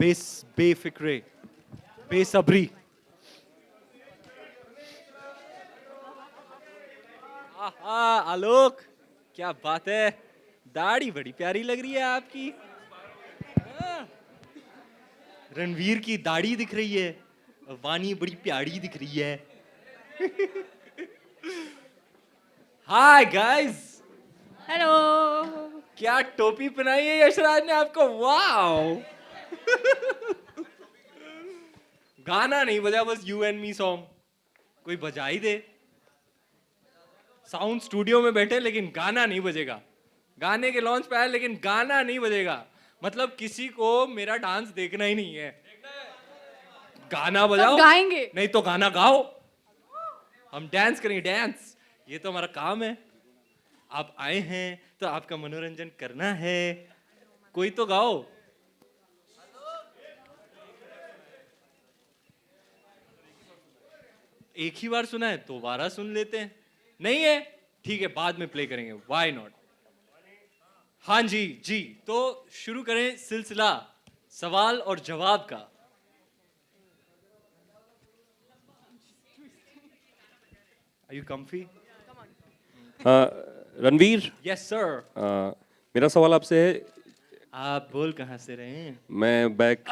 बेफिक्रे, बेसब्री। आहा, आलोक, क्या बात है, दाढ़ी बड़ी प्यारी लग रही है आपकी। हाँ, रणवीर की दाढ़ी दिख रही है, वानी बड़ी प्यारी दिख रही है। Hi guys, hello. क्या टोपी पहनाई है यशराज ने आपको, वाओ। गाना नहीं बजा, बस यू एंड मी सॉन्ग कोई बजा ही दे। साउंड स्टूडियो में बैठे लेकिन गाना नहीं बजेगा, गाने के लॉन्च पे आए लेकिन गाना नहीं बजेगा। मतलब किसी को मेरा डांस देखना ही नहीं है, गाना बजाओ, गाएंगे। नहीं तो गाना गाओ, हम डांस करेंगे, डांस, ये तो हमारा काम है। आप आए हैं तो आपका मनोरंजन करना है, कोई तो गाओ। एक ही बार सुना है, दोबारा सुन लेते हैं। नहीं है, ठीक है, बाद में प्ले करेंगे, व्हाई नॉट। हाँ जी जी, तो शुरू करें सिलसिला सवाल और जवाब का। Are you comfy? Ranveer, yes sir. मेरा सवाल आपसे है। आप बोल कहाँ से रहे हैं? मैं बैक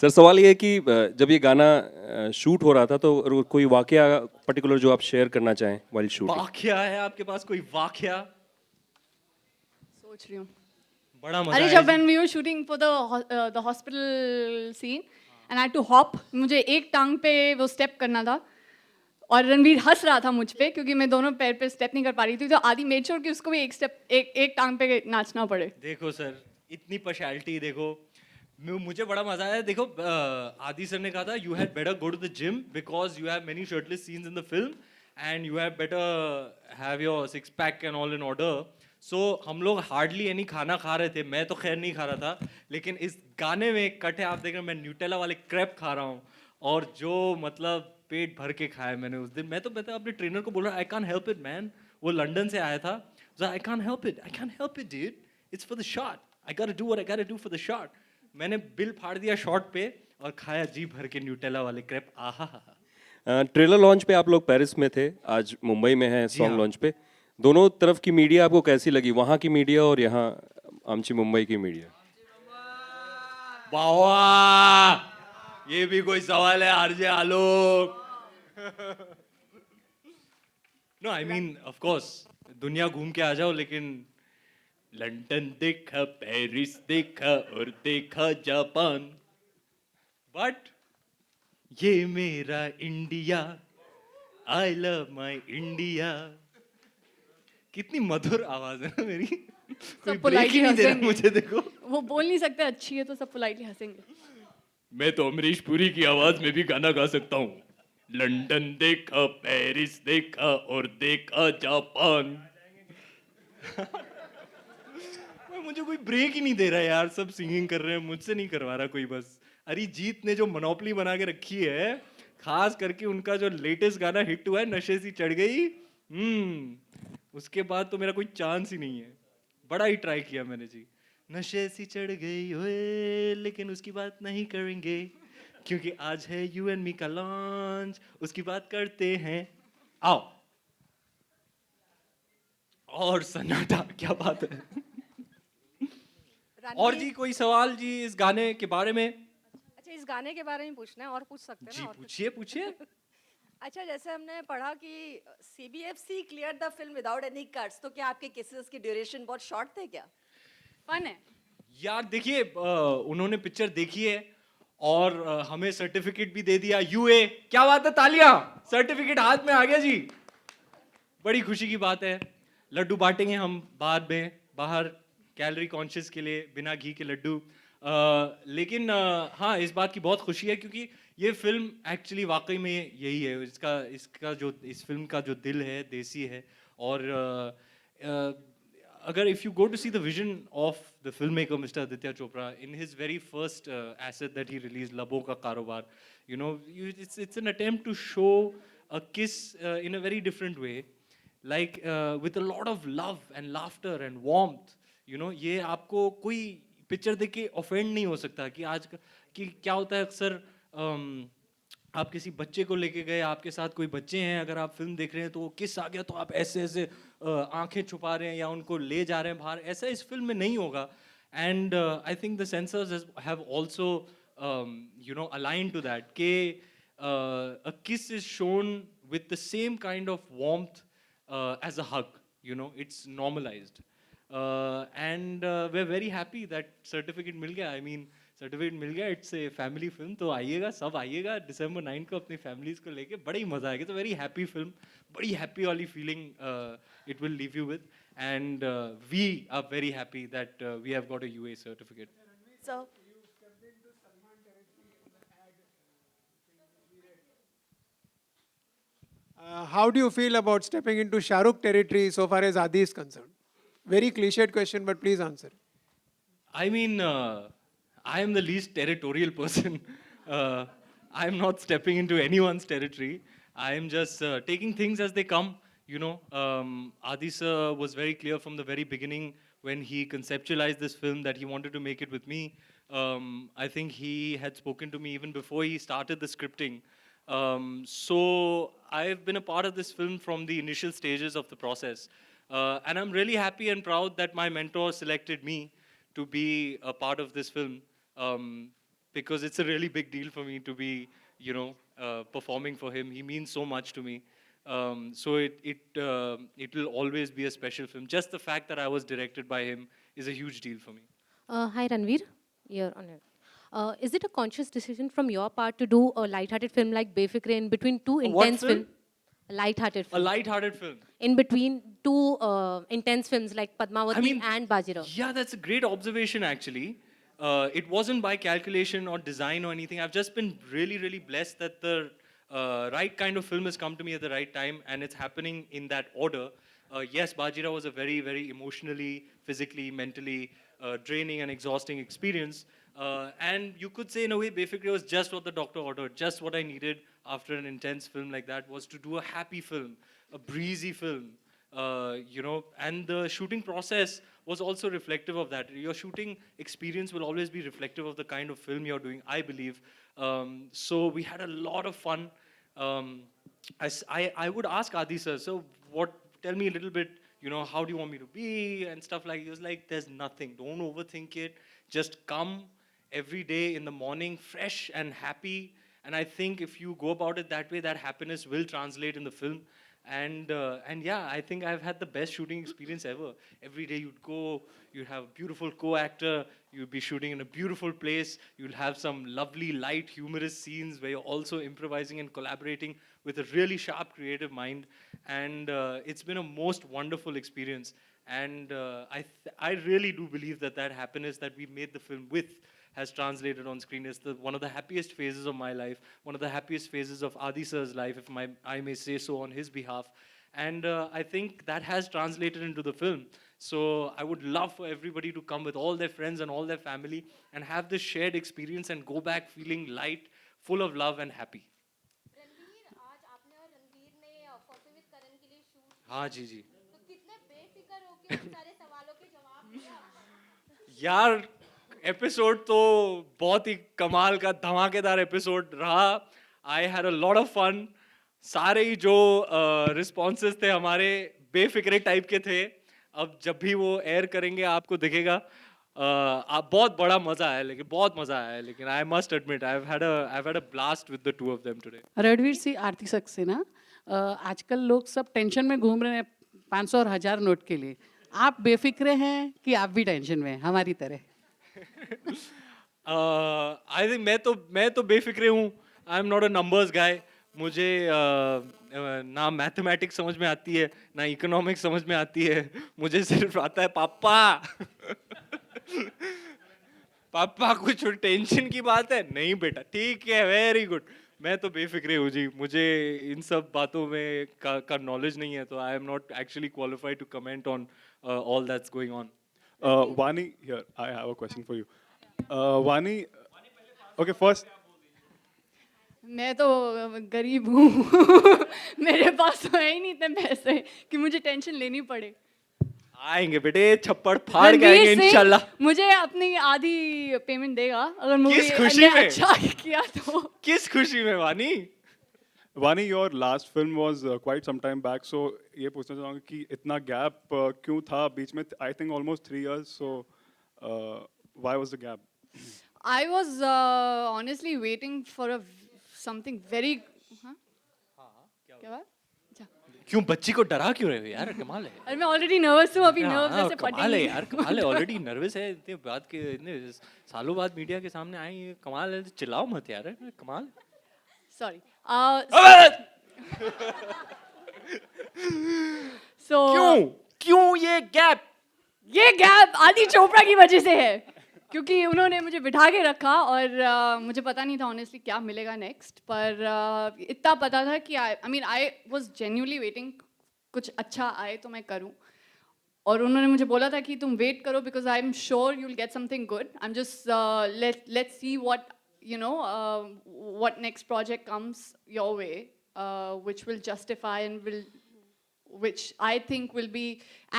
सर, सवाल ये है कि जब ये गाना शूट हो रहा था तो कोई वाकया पर्टिकुलर जो आप शेयर करना चाहें वाइल शूटिंग। वाकया है आपके पास कोई वाकया? सोच रही हूँ। बड़ा मजा अरे आया जब जी। when we were shooting for the hospital scene and I had to hop, मुझे एक टांग पे वो स्टेप करना था और रणवीर हंस रहा था मुझ पे क्योंकि मैं दोनों पैर पे स्टेप नहीं कर पा रही थी, तो आदि मेड श्योर कि उसको भी एक स्टेप एक टांग पे नाचना पड़े। देखो सर, इतनी पर्सनैलिटी देखो, मुझे बड़ा मजा आया। देखो आदि सर ने कहा था you had better go to the gym because you have many shirtless scenes in the film and you have better have your six pack and all in order. So हम लोग हार्डली एनी खाना खा रहे थे, मैं तो खैर नहीं खा रहा था, लेकिन इस गाने में एक कट है, आप देख रहे हैं, मैं न्यूटेला वाले क्रैप खा रहा हूँ और जो मतलब पेट भर के खाया मैंने उस दिन। मैं तो अपने ट्रेनर को बोल रहा I can't help it man, वो लंदन से आया था, I can't help it, I can't help it dude, it's for the shot, I got to do what I got to do for the shot. मैंने bill फाड़ दिया shot पे और खाया जी भर के न्यूटेला वाले क्रैप। आहा, ट्रेलर लॉन्च पे आप लोग पेरिस में थे, आज मुंबई में है जी सॉन्ग हाँ। लॉन्च पे। दोनों तरफ की मीडिया आपको कैसी लगी, वहाँ की मीडिया और यहाँ आमची मुंबई की मीडिया? वाह, ये भी कोई सवाल है RJ Alok? No I mean of course दुनिया घूम के आ जाओ, लेकिन लंदन देखा, पेरिस देखा और देखा जापान, बट ये मेरा India, I love my India. कितनी मधुर आवाज है ना मेरी, कोई सब ब्रेक ही politely नहीं दे रहा हंसेंगे। मुझे, देखो। वो बोल नहीं सकते अच्छी है तो सब पोलाइटली हंसेंगे। मैं तो अमरीश पुरी की आवाज में भी गाना गा सकता हूँ। लंदन देखा, पेरिस देखा और देखा जापान। मुझे कोई ब्रेक ही नहीं दे रहा यार, सब सिंगिंग कर रहे हैं, मुझसे नहीं करवा रहा कोई। बस अरिजीत ने जो मोनोपली बना के रखी है, खास करके उनका जो लेटेस्ट गाना हिट हुआ है नशे सी चढ़ गई, उसके बाद तो मेरा कोई चांस ही नहीं है। बड़ा ही ट्राई किया मैंने जी, नशे सी चढ़ गई ओए, लेकिन उसकी बात नहीं करेंगे क्योंकि आज है यू एंड मी का लॉन्च, उसकी बात करते हैं, आओ। और सन्नाटा, क्या बात है। और जी कोई सवाल जी इस गाने के बारे में? अच्छा, इस गाने के बारे में पूछना है और पूछ सकते हैं जी ना? और पूछिए पूछिए। अच्छा, जैसे हमने पढ़ा कि CBFC clear the film without any cuts, तो क्या आपके केसेस की ड्यूरेशन बहुत शॉर्ट थे क्या? फन है। यार देखिए, उन्होंने पिक्चर देखी है और हमें सर्टिफिकेट भी दे दिया, यूए। क्या बात है, तालियां, सर्टिफिकेट हाथ में आ गया जी, बड़ी खुशी की बात है। लड्डू बांटेंगे हम बाद में बाहर, कैलोरी कॉन्शियस के लिए, बिना घी के लड्डू। लेकिन हाँ, इस बात की बहुत खुशी है क्योंकि ये फिल्म एक्चुअली वाकई में यही है, इसका इसका जो इस फिल्म का जो दिल है देसी है। और अगर if you go to see the vision of the film maker mister Aditya Chopra in his very first asset that he release, Labon Ka Karobaar, you know, it's an attempt to show a kiss in a very different way, like with a lot of love and laughter and warmth, ये आपको कोई picture देख के offend नहीं हो सकता कि कि क्या होता है अक्सर आप किसी बच्चे को लेके गए, आपके साथ कोई बच्चे हैं, अगर आप फिल्म देख रहे हैं तो वो किस आ गया तो आप ऐसे ऐसे आंखें छुपा रहे हैं या उनको ले जा रहे हैं बाहर, ऐसा इस फिल्म में नहीं होगा. And I think the sensors have also aligned to that के a kiss is shown with the same kind of warmth as a hug. It's normalized. And we're very happy that certificate मिल गया. I mean, certificate मिल गया. It's a family film. तो आइएगा, सब आइएगा December 9 को अपनी families को लेके, बड़ा ही मजा आएगा. तो वेरी हैप्पी फिल्म, बड़ी हैप्पी वाली feeling it will leave you with. And we are very happy that we have got a UA certificate. So, How do you feel about stepping into Shah Rukh territory so far as Adi is concerned? Very cliched question, but please answer. I mean, I am the least territorial person. I am not stepping into anyone's territory. I am just taking things as they come. Adi sir was very clear from the very beginning when he conceptualized this film that he wanted to make it with me. I think he had spoken to me even before he started the scripting. So I've been a part of this film from the initial stages of the process. And I'm really happy and proud that my mentor selected me to be a part of this film, because it's a really big deal for me to be, performing for him. He means so much to me. So it will always be a special film. Just the fact that I was directed by him is a huge deal for me. Hi Ranveer, you're on it. Is it a conscious decision from your part to do a light-hearted film like Befikre in between two what intense film? films? A light-hearted A film. light-hearted film. In between two intense films like Padmavati and Bajirao. Yeah, that's a great observation, actually. It wasn't by calculation or design or anything. I've just been really, really blessed that the right kind of film has come to me at the right time, and it's happening in that order. Yes, Bajirao was a very, very emotionally, physically, mentally draining and exhausting experience. And you could say, in a way, Befikre was just what the doctor ordered, just what I needed after an intense film like that, was to do a happy film, a breezy film. And the shooting process was also reflective of that. Your shooting experience will always be reflective of the kind of film you're doing, I believe. So we had a lot of fun. I would ask Adi sir, so tell me a little bit, how do you want me to be and stuff like. He was like, there's nothing, don't overthink it, just come every day in the morning fresh and happy. And I think if you go about it that way, that happiness will translate in the film. And yeah, I think I've had the best shooting experience ever. Every day you'd go, you'd have a beautiful co-actor, you'd be shooting in a beautiful place, you'll have some lovely, light, humorous scenes where you're also improvising and collaborating with a really sharp, creative mind. And it's been a most wonderful experience. And I really do believe that happiness that we made the film with has translated on screen. It's one of the happiest phases of my life, one of the happiest phases of Adi sir's life, if I may say so on his behalf. And I think that has translated into the film. So I would love for everybody to come with all their friends and all their family and have this shared experience and go back feeling light, full of love and happy. Ranveer, आज आपने और रणवीर ने coffee with करण के लिए shoot हाँ जी जी. तो कितने बेफिक्र होके इन सारे सवालों के जवाब दिए आपने? यार एपिसोड तो बहुत ही कमाल का धमाकेदार एपिसोड रहा. I had a lot of fun. सारे ही जो रिस्पॉन्सेस थे हमारे बेफिक्रे टाइप के थे. अब जब भी वो एयर करेंगे आपको दिखेगा. आप बहुत बड़ा मजा आया, लेकिन बहुत मजा आया. लेकिन I must admit I have had a blast with the two of them today. Ranveer Singh, Aarti Saxena, आजकल लोग सब टेंशन में घूम रहे हैं 500 और 1000 नोट के लिए. आप बेफिक्रे हैं कि आप भी टेंशन में हैं हमारी तरह? आई थिंक मैं तो बेफिक्रे हूँ. I am not a numbers guy. मुझे ना मैथमेटिक्स समझ में आती है, ना इकोनॉमिक्स समझ में आती है. मुझे सिर्फ आता है पापा. पापा कुछ टेंशन की बात है? नहीं बेटा, ठीक है, वेरी गुड. मैं तो बेफिक्रे हूँ जी. मुझे इन सब बातों में का नॉलेज नहीं है, तो I am not actually qualified to comment on all that's going on. Vaani, here, I have a question for you. Vaani, okay, first, मैं तो गरीब हूँ. मेरे पास तो है ही नहीं इतने पैसे कि मुझे टेंशन लेनी पड़े. आएंगे बेटे, छप्पड़ फाड़ के आएंगे रणवीर इंशाल्लाह। सिंह मुझे अपनी आधी पेमेंट देगा अगर मूवी किस खुशी ने में? अच्छा किया तो। किस खुशी में वानी? Vani, your last film was quite some time back, so ये पूछना चाहूँगा कि इतना gap क्यों था बीच में? I think almost 3 years. So why was the gap? I was honestly waiting for something very हाँ? क्या बात? अच्छा। क्यों बच्ची को डरा क्यों रहे हो यार? कमाल है। अरे मैं ऑलरेडी नर्वस हूँ, अभी नर्व्स हाँ, ऐसे कमाल है फटेंगे। यार, कमाल है, ऑलरेडी नर्वस है, इतने बात के, इतने सालों बाद मीडिया के सामने आई है, कमाल है, चिल्लाओ मत यार, कमाल। सॉरी। क्यों? क्यों ये गैप? ये गैप आदि चोपड़ा की वजह से है, क्योंकि उन्होंने मुझे बिठा के रखा और मुझे पता नहीं था ऑनेस्टली क्या मिलेगा नेक्स्ट, पर इतना पता था कि आई वाज जेन्युइनली वेटिंग कुछ अच्छा आए तो मैं करूं, और उन्होंने मुझे बोला था कि तुम वेट करो because I am sure you will get something good, I am just let's see what you know what next project comes your way, which will justify and which I think will be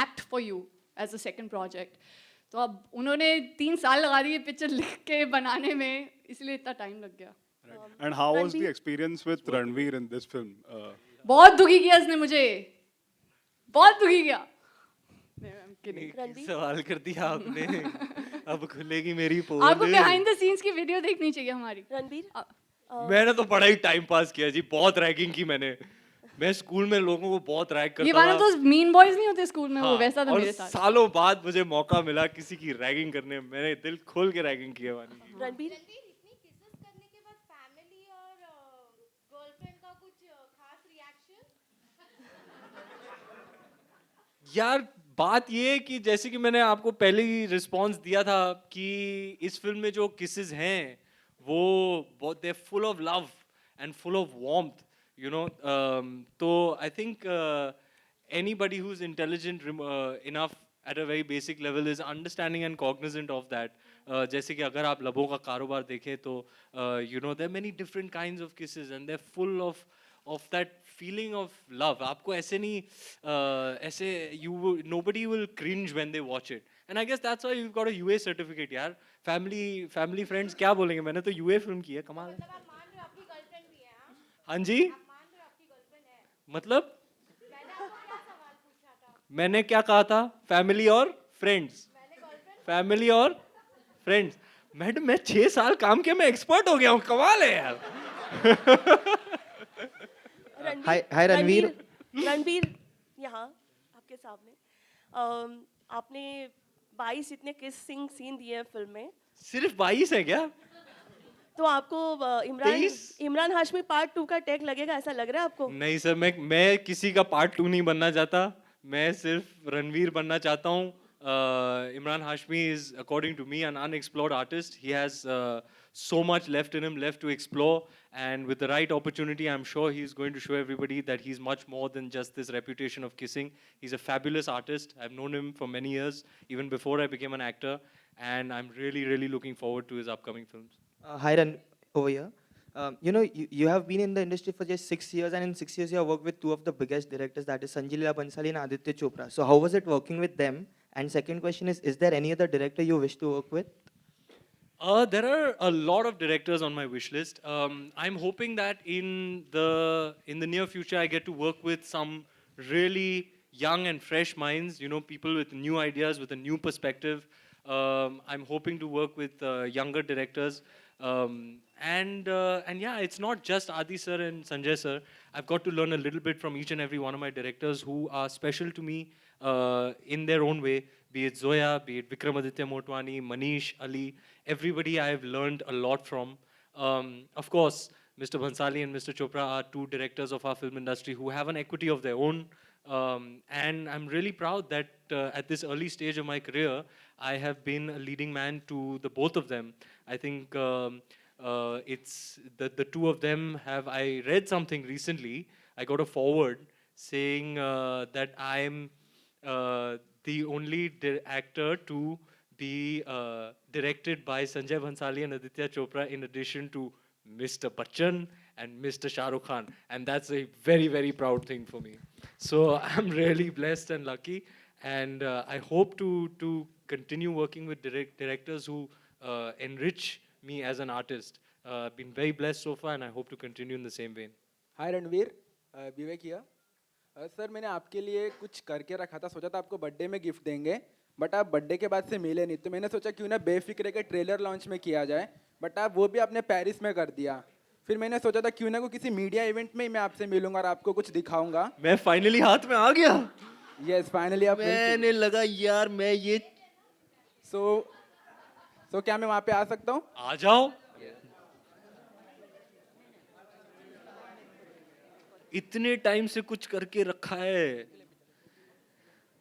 apt for you as a second project. तो अब उन्होंने 3 साल लगा दिए picture लिख के बनाने में, इसलिए इतना टाइम लग गया। And how was the experience with Ranveer in this film? बहुत दुखी किया इसने मुझे, बहुत दुखी किया। सवाल कर दिया आपने, अब खुलेगी मेरी पोल। आपको बिहाइंड द सीन्स की वीडियो देखनी चाहिए हमारी। रणबीर मैंने तो बड़ा ही टाइम पास किया जी, बहुत रैगिंग की मैंने। मैं स्कूल में लोगों को बहुत रैग करता ये वाला था। तो मीन बॉयज नहीं होते स्कूल में, वो हाँ, वैसा था और मेरे साथ। सालों बाद मुझे मौका मिला किसी की रैगिंग करने, मैंने दिल खोल के रैगिंग किया वानी। रणबीर इतनी किसेस करने के बाद फैमिली और गर्लफ्रेंड का कुछ खास रिएक्शन? यार बात ये है कि जैसे कि मैंने आपको पहले ही रिस्पॉन्स दिया था कि इस फिल्म में जो किसेस हैं वो बहुत they full of love and full of warmth, you know. तो I think anybody who's intelligent enough at a very basic level is understanding and cognizant of that. जैसे कि अगर आप लबों का कारोबार देखें तो you know there are many different kinds of kisses and they're full of that feeling of love. आपको ऐसे नहीं ऐसे nobody will cringe when they watch it, and I guess that's why you've got a UA certificate यार। family friends क्या बोलेंगे, मैंने तो UA film की है, कमाल है। मतलब आप मान रहे हो आपकी गर्लफ्रेंड भी है? हाँ, हाँ जी, आप मान रहे हो आपकी गर्लफ्रेंड है? मतलब मैंने आपको क्या सवाल पूछा था? मैंने क्या कहा था? फैमिली और फ्रेंड्स, मैंने गर्लफ्रेंड फैमिली और फ्रेंड्स। मैडम मैं 6 साल काम किया, मैं एक्सपर्ट हो गया हूँ, कमाल है यार। Hi, Ranveer. रणबीर यहाँ आपके सामने आपने 22 इतने किसिंग सीन दिए हैं फिल्म में, सिर्फ 22 है क्या? तो आपको इमरान 23? इमरान हाशमी पार्ट 2 का टैग लगेगा, ऐसा लग रहा है आपको? नहीं सर, मैं किसी का पार्ट 2 नहीं बनना चाहता, मैं सिर्फ रणवीर बनना चाहता हूँ। Imran Hashmi is, according to me, an unexplored artist. He has so much left in him, left to explore, and with the right opportunity, I'm sure he's going to show everybody that he's much more than just this reputation of kissing. He's a fabulous artist. I've known him for many years, even before I became an actor, and I'm really, really looking forward to his upcoming films. Hi, over here. You have been in the industry for just 6 years, and in 6 years, you have worked with two of the biggest directors, that is Sanjay Leela Bhansali and Aditya Chopra. So, how was it working with them? And second question is there any other director you wish to work with? There are a lot of directors on my wish list. I'm hoping that in the near future, I get to work with some really young and fresh minds. You know, people with new ideas, with a new perspective. I'm hoping to work with younger directors. And yeah, it's not just Adi sir and Sanjay sir. I've got to learn a little bit from each and every one of my directors who are special to me in their own way. Be it Zoya, be it Vikramaditya Motwani, Manish, Ali, everybody I have learned a lot from. Of course, Mr. Bhansali and Mr. Chopra are two directors of our film industry who have an equity of their own. And I'm really proud that at this early stage of my career, I have been a leading man to the both of them. I think it's the two of them have, I read something recently, I got a forward saying that I'm the only actor to be directed by Sanjay Bhansali and Aditya Chopra in addition to Mr. Bachchan and Mr. Shah Rukh Khan. And that's a very, very proud thing for me. So I'm really blessed and lucky. and I hope to continue working with directors who enrich me as an artist. Been very blessed so far, and I hope to continue in the same vein. Hi Ranveer Vivek here sir मैंने आपके लिए कुछ करके रखा था सोचा था आपको बर्थडे में गिफ्ट देंगे बट आप बर्थडे के बाद से मिले नहीं तो मैंने सोचा क्यों ना बेफिक्रे के ट्रेलर लॉन्च में किया जाए बट आप वो भी आपने पेरिस में कर दिया फिर मैंने सोचा था क्यों ना को किसी मीडिया इवेंट में ही मैं आपसे मिलूंगा और आपको कुछ दिखाऊंगा मैं फाइनली हाथ में आ गया. यस फाइनली आप मैंने लगा यार मैं ये सो क्या मैं वहाँ पे आ सकता हूँ आ जाओ. इतने टाइम से कुछ करके रखा है,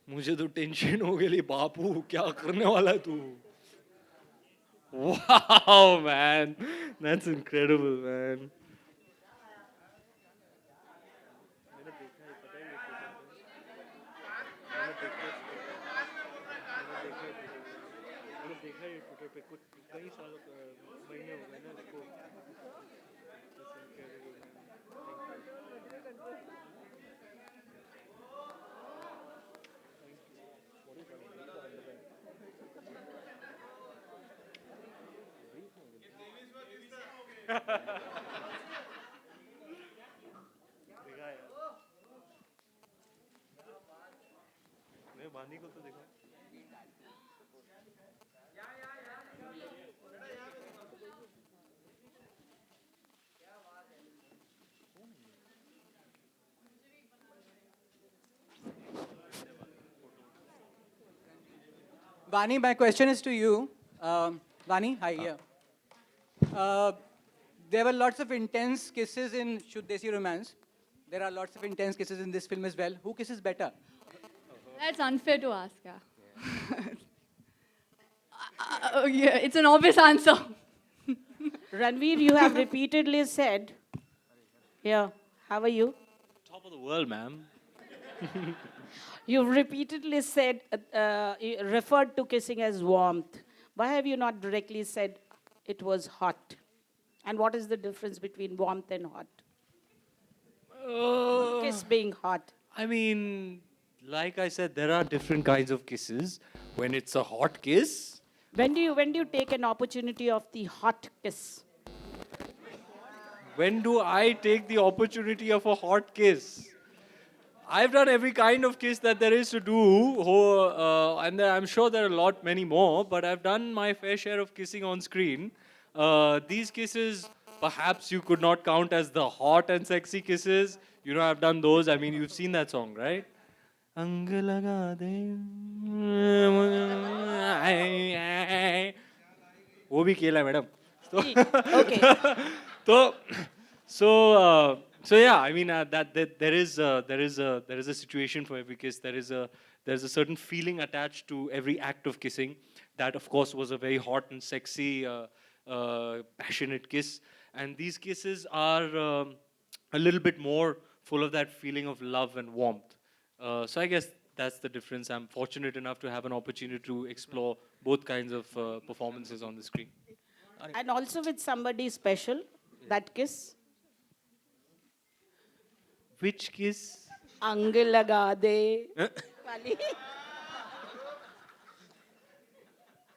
मुझे तो टेंशन हो गई बापू क्या करने वाला है तू. Wow man, that's incredible man. वानी को तो देखो. Vaani, my question is to you. Vaani, hi, here. There were lots of intense kisses in Shuddh Desi Romance. There are lots of intense kisses in this film as well. Who kisses better? That's unfair to ask. Yeah, it's an obvious answer. Ranveer, you have repeatedly said, yeah, how are you? Top of the world, ma'am. You've repeatedly said, referred to kissing as warmth. Why have you not directly said it was hot? And what is the difference between warmth and hot? Kiss being hot. I mean, like I said, there are different kinds of kisses. When it's a hot kiss, When do you take an opportunity of the hot kiss? when do I take the opportunity of a hot kiss? I've done every kind of kiss that there is to do, and I'm sure there are many more, but I've done my fair share of kissing on screen. These kisses, perhaps you could not count as the hot and sexy kisses. You know, I've done those. I mean, you've seen that song, right? अंग लगा दे वो भी खेला madam तो so yeah, I mean that there is a situation for every kiss. There's a certain feeling attached to every act of kissing. That of course was a very hot and sexy passionate kiss, and these kisses are a little bit more full of that feeling of love and warmth. So I guess that's the difference. I'm fortunate enough to have an opportunity to explore both kinds of performances on the screen. And also with somebody special, that kiss. Which kiss? Ang laga de. Wali.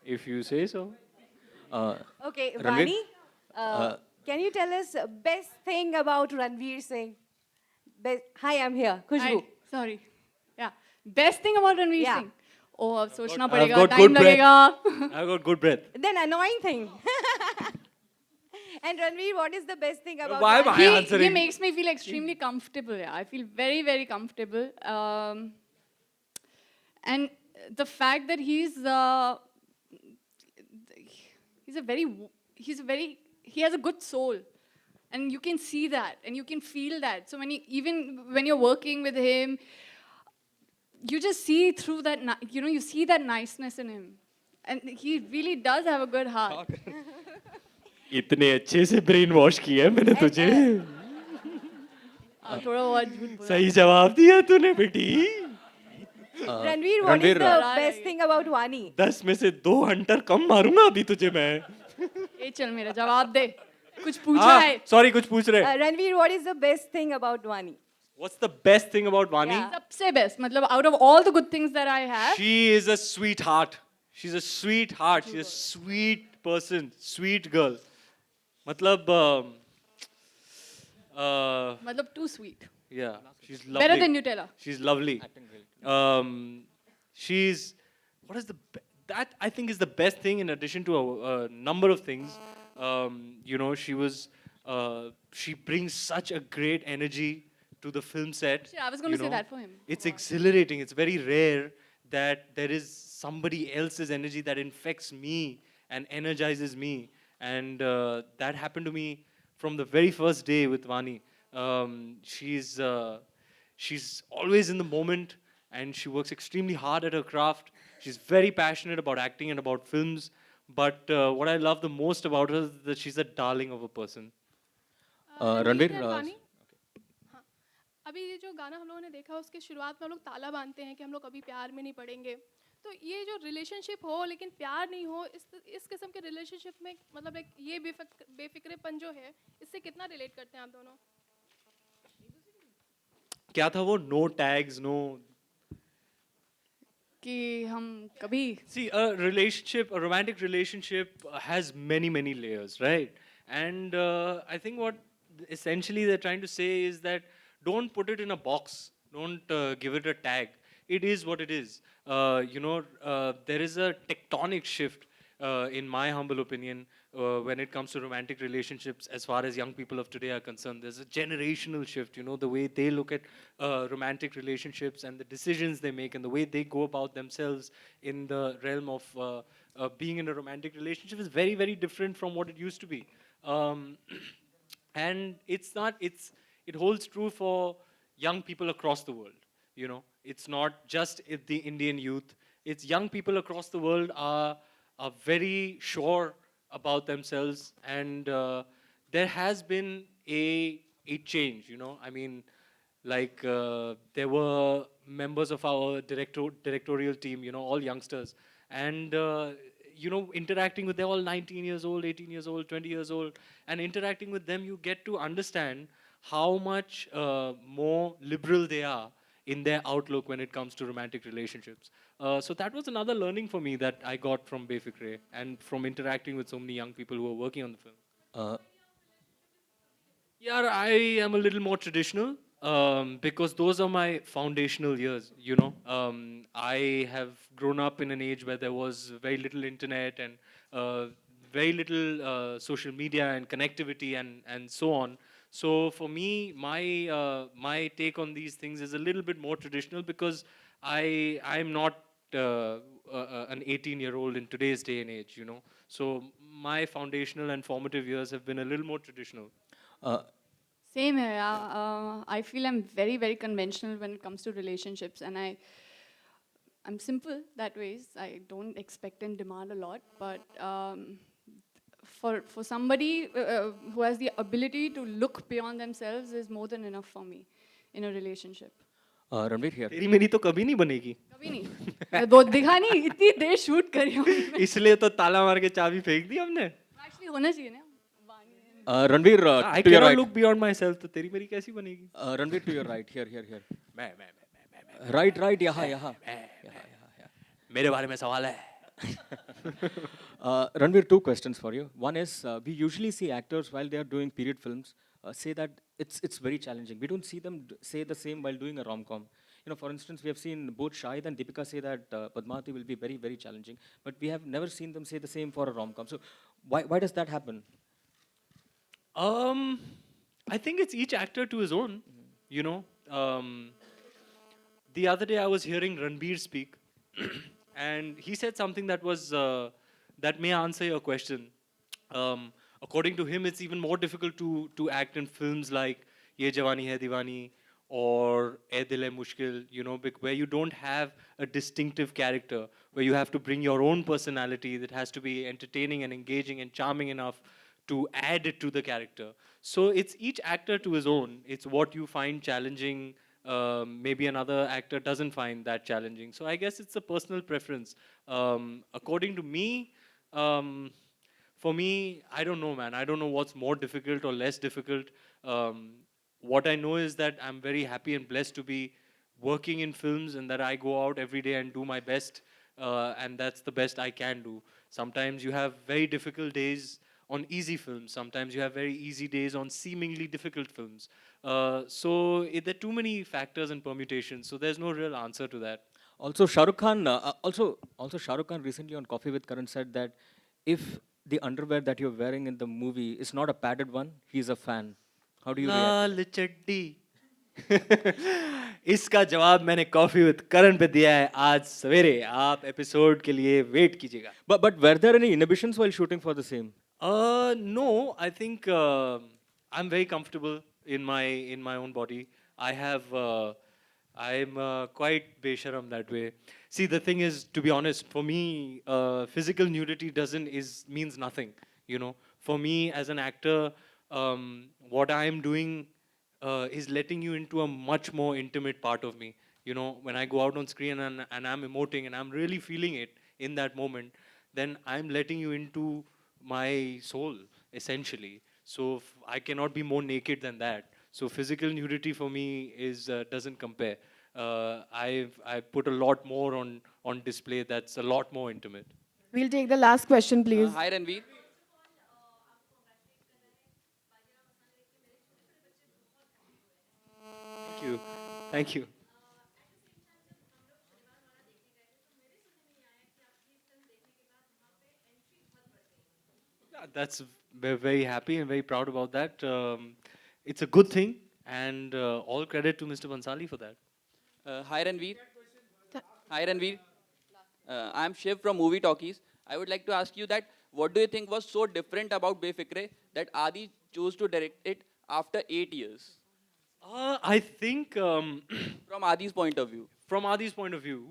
If you say so. Okay, Ranveer? Vaani, can you tell us best thing about Ranveer Singh? Hi, I'm here. Khushbu. Sorry. Yeah. Best thing about Ranveer Yeah. Singh? Oh, अब सोचना I've पड़ेगा, got time good breath. लगेगा. I've got good breath. Then annoying thing. And Ranveer, what is the best thing about Why am Vaani? I He answering? makes me feel extremely comfortable. Yeah. I feel very, very comfortable. And the fact that he has a good soul. And you can see that and you can feel that. So even when you're working with him, you just see through that, you see that niceness in him. And he really does have a good heart. इतने अच्छे से brain wash किया है मैंने तुझे. थोड़ा बहुत झूठ बोला. सही जवाब दिया तूने बेटी. Ranveer, what is the best thing about Vaani? 10 में से 2 हंटर कम मारूंगा अभी तुझे मैं. ए चल मेरा जवाब दे. कुछ पूछा है. Sorry, कुछ पूछ रहे. Ranveer, what is the best thing about Vaani? What's the best thing about Vaani? सबसे best, मतलब out of all the good things that I have, She is a sweetheart. She's a sweetheart. She's a sweet person, sweet girl. Matlab, मतलब too sweet. yeah, she's lovely. Better than Nutella. She's lovely. She's what is that I think is the best thing in addition to a number of things. You know, she brings such a great energy to the film set. Shit, I was going you to say know. that for him. It's exhilarating. It's very rare that there is somebody else's energy that infects me and energizes me. And that happened to me from the very first day with Vaani. She's always in the moment and she works extremely hard at her craft. She's very passionate about acting and about films. But what I love the most about her is that she's a darling of a person. Ranveer वानी? हाँ, अभी ये जो गाना हम लोगों ने देखा उसके शुरुआत में हम लोग ताला बांधते हैं कि हम लोग कभी प्यार में नहीं पड़ेंगे, तो ये जो रिलेशनशिप हो लेकिन प्यार नहीं हो, इस किस्म के रिलेशनशिप में मतलब एक ये बेफिक्रेपन जो है इससे कितना रिलेट करते हैं आप दोनों? क्या था वो? नो टैग्स, नो कि हम कभी See, a romantic relationship has many layers, right? And I think what essentially they're trying to say is that don't put it in a box. Don't give it a tag. It is what it is. There is a tectonic shift, in my humble opinion, when it comes to romantic relationships as far as young people of today are concerned. There's a generational shift, the way they look at romantic relationships and the decisions they make and the way they go about themselves in the realm of being in a romantic relationship is very different from what it used to be. And it holds true for young people across the world. It's not just the Indian youth. It's young people across the world are very sure about themselves, and there has been a change. I mean, like there were members of our directorial team, all youngsters, and interacting with, they're all 19 years old, 18 years old, 20 years old, and interacting with them, you get to understand how much more liberal they are in their outlook when it comes to romantic relationships. So that was another learning for me that I got from Befikre and from interacting with so many young people who are working on the film. Yeah, I am a little more traditional because those are my foundational years, I have grown up in an age where there was very little internet and very little social media and connectivity and so on. So for me, my take on these things is a little bit more traditional because I'm not an 18-year-old in today's day and age, So my foundational and formative years have been a little more traditional. Same here. I feel I'm very conventional when it comes to relationships, and I'm simple that ways. I don't expect and demand a lot, but for somebody who has the ability to look beyond themselves is more than enough for me in a relationship. Ranveer here तेरी मेरी तो कभी नहीं बनेगी. कभी नहीं. मैं बहुत दिखा नहीं, इतनी देर शूट करी हूँ. इसलिए तो ताला मार के चाबी फेंक दी हमने. Actually होना चाहिए ना. Ranveer I to your cannot right. look beyond myself. तो तेरी मेरी कैसी बनेगी? Ranveer to your right. Here. मैं. Right. यहाँ. मेरे बारे में सवाल है. Ranveer, two questions for you. One is, we usually see actors while they are doing period films say that it's very challenging. We don't see them say the same while doing a rom-com. For instance, we have seen both Shahid and Deepika say that Padmavati will be very challenging, but we have never seen them say the same for a rom-com. So why does that happen? I think it's each actor to his own. The other day I was hearing Ranveer speak, and he said something that was that may answer your question. According to him, it's even more difficult to act in films like Ye Jawani Hai Diwani or Ae Dil Hai Mushkil, where you don't have a distinctive character, where you have to bring your own personality that has to be entertaining and engaging and charming enough to add it to the character. So it's each actor to his own. It's what you find challenging. Maybe another actor doesn't find that challenging. So I guess it's a personal preference. According to me, for me, I don't know, man. I don't know what's more difficult or less difficult. what I know is that I'm very happy and blessed to be working in films, and that I go out every day and do my best, and that's the best I can do. Sometimes you have very difficult days on easy films. Sometimes you have very easy days on seemingly difficult films. There are too many factors and permutations, so there's no real answer to that. Also, Shah Rukh Khan, also Shah Rukh Khan recently on Coffee with Karan said that if the underwear that you're wearing in the movie is not a padded one, he's a fan. How do you react? लाल चड्डी इसका जवाब मैंने coffee with करण पे दिया है आज सवेरे. आप एपिसोड के लिए वेट कीजिएगा. But were there any inhibitions while shooting for the same? No, I think I'm very comfortable in my own body. I'm quite besharam that way. See, the thing is, to be honest, for me, physical nudity means nothing. You know, for me as an actor, what I'm doing is letting you into a much more intimate part of me. You know, when I go out on screen and I'm emoting and I'm really feeling it in that moment, then I'm letting you into my soul, essentially. So I cannot be more naked than that. So physical nudity for me doesn't compare. I've put a lot more on display that's a lot more intimate. We'll take the last question, please. Hi Ranveer. Thank you. Thank you. Yeah, we're very happy and very proud about that. It's a good thing, and all credit to Mr. Bansali for that. Hi Ranveer. Hi Ranveer. I'm Shiv from Movie Talkies. I would like to ask you that what do you think was so different about Befikre that Adi chose to direct it after 8 years? I think From Adi's point of view. from Adi's point of view,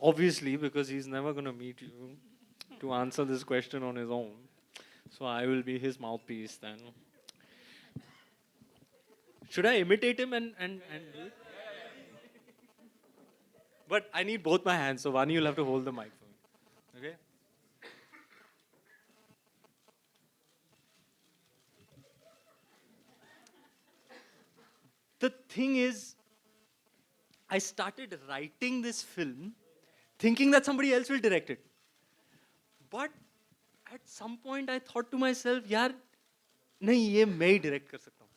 obviously, because he's never going to meet you to answer this question on his own. So I will be his mouthpiece then. Should I imitate him and do it? But I need both my hands, so Vaani, you'll have to hold the mic for me. Okay? The thing is, I started writing this film thinking that somebody else will direct it. But at some point I thought to myself, यार नहीं ये मैं ही direct कर सकता हूँ.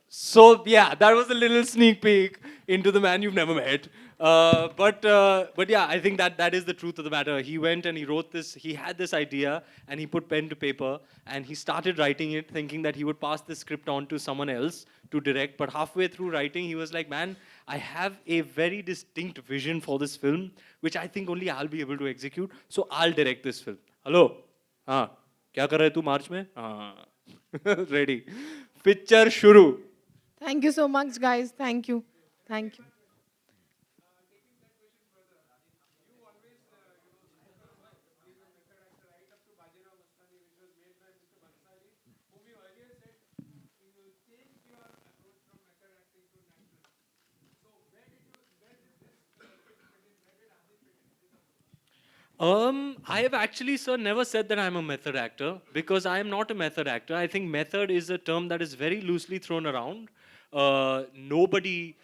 So yeah, that was a little sneak peek into the man you've never met. But yeah, I think that is the truth of the matter. He went and he wrote this. He had this idea and he put pen to paper and he started writing it, thinking that he would pass the script on to someone else to direct. But halfway through writing, he was like, "Man, I have a very distinct vision for this film, which I think only I'll be able to execute. So I'll direct this film." Hello, हाँ, क्या कर रहे तू मार्च में? हाँ, ready. Picture shuru. Thank you so much, guys. Thank you. Thank you. I have actually, sir, never said that I'm a method actor because I am not a method actor. I think method is a term that is very loosely thrown around. Nobody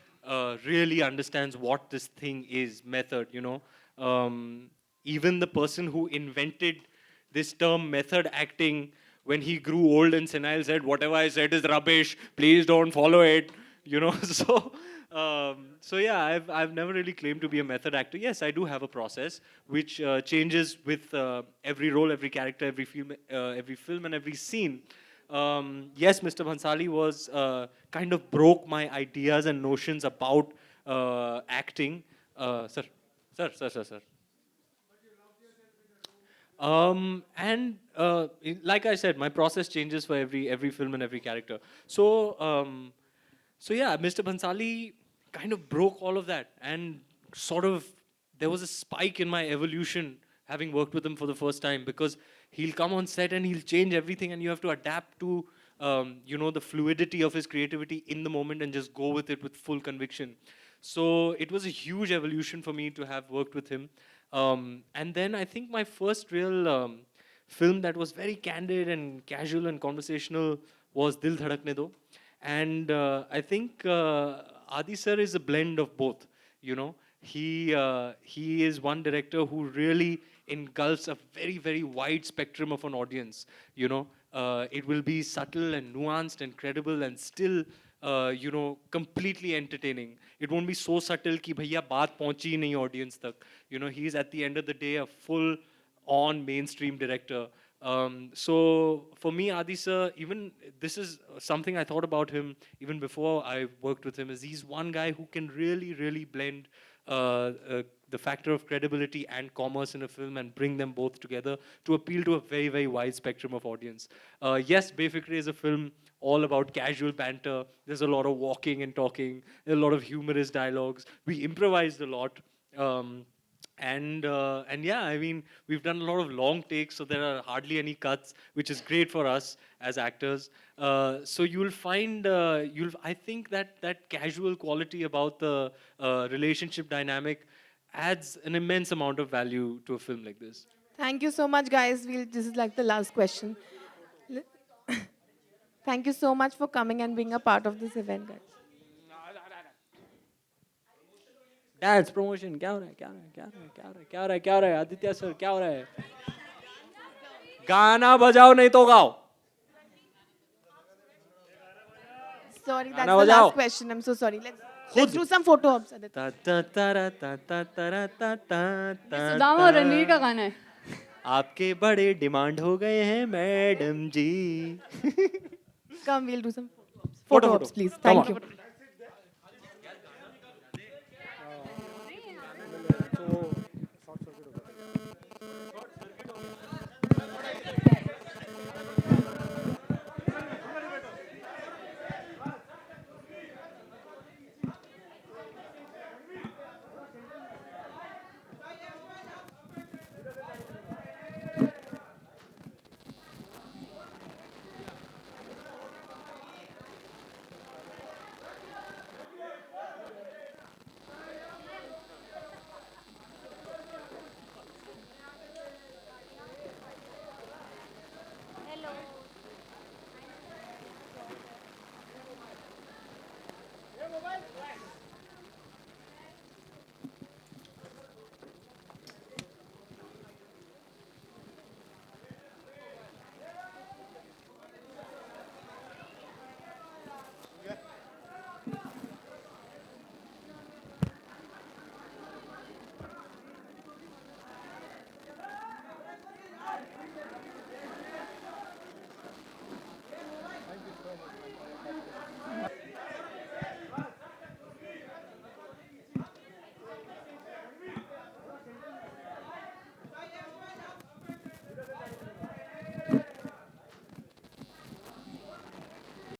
really understands what this thing is, method, you know. Even the person who invented this term, method acting, when he grew old and senile, said, "Whatever I said is rubbish, please don't follow it," you know. So yeah, I've never really claimed to be a method actor. Yes, I do have a process which changes with every role, every character, every film, and every scene. Yes, Mr. Bhansali was kind of broke my ideas and notions about acting. Sir. Like I said, my process changes for every film and every character. So yeah, Mr. Bhansali kind of broke all of that, and sort of there was a spike in my evolution having worked with him for the first time, because he'll come on set and he'll change everything, and you have to adapt to the fluidity of his creativity in the moment and just go with it with full conviction. So it was a huge evolution for me to have worked with him. And then I think my first real film that was very candid and casual and conversational was Dil Dhadakne Do. And I think Adi sir is a blend of both. You know, he is one director who really engulfs a very, very wide spectrum of an audience. You know, it will be subtle and nuanced and credible and still, you know, completely entertaining. It won't be so subtle कि भैया बात पहुंची ही नहीं audience तक. You know, he's at the end of the day a full on mainstream director. So for me, Adi sir, even this is something I thought about him even before I worked with him, is he's one guy who can really, really blend the factor of credibility and commerce in a film and bring them both together to appeal to a very, very wide spectrum of audience. Yes, Befikre is a film all about casual banter. There's a lot of walking and talking, a lot of humorous dialogues. We improvised a lot. And yeah, I mean, we've done a lot of long takes, so there are hardly any cuts, which is great for us as actors. So you'll find, I think that casual quality about the relationship dynamic adds an immense amount of value to a film like this. Thank you so much, guys. This is like the last question. Thank you so much for coming and being a part of this event, guys. Dance promotion, क्या हो रहा है, क्या हो रहा है, क्या हो रहा है, क्या हो रहा है, क्या हो रहा है, क्या हो रहा है, आदित्य सर, क्या हो रहा है? गाना बजाओ नहीं तो गाओ. Sorry, that's गाना the बजाओ. last question. I'm so sorry. Let's do some photo ops. Ta ta ta ra ta ta ta ra ta ta ta. Sudama और रणवीर का गाना है. आपके बड़े डिमांड हो गए हैं madam ji. Come, we'll do some photo ops, please. Thank you.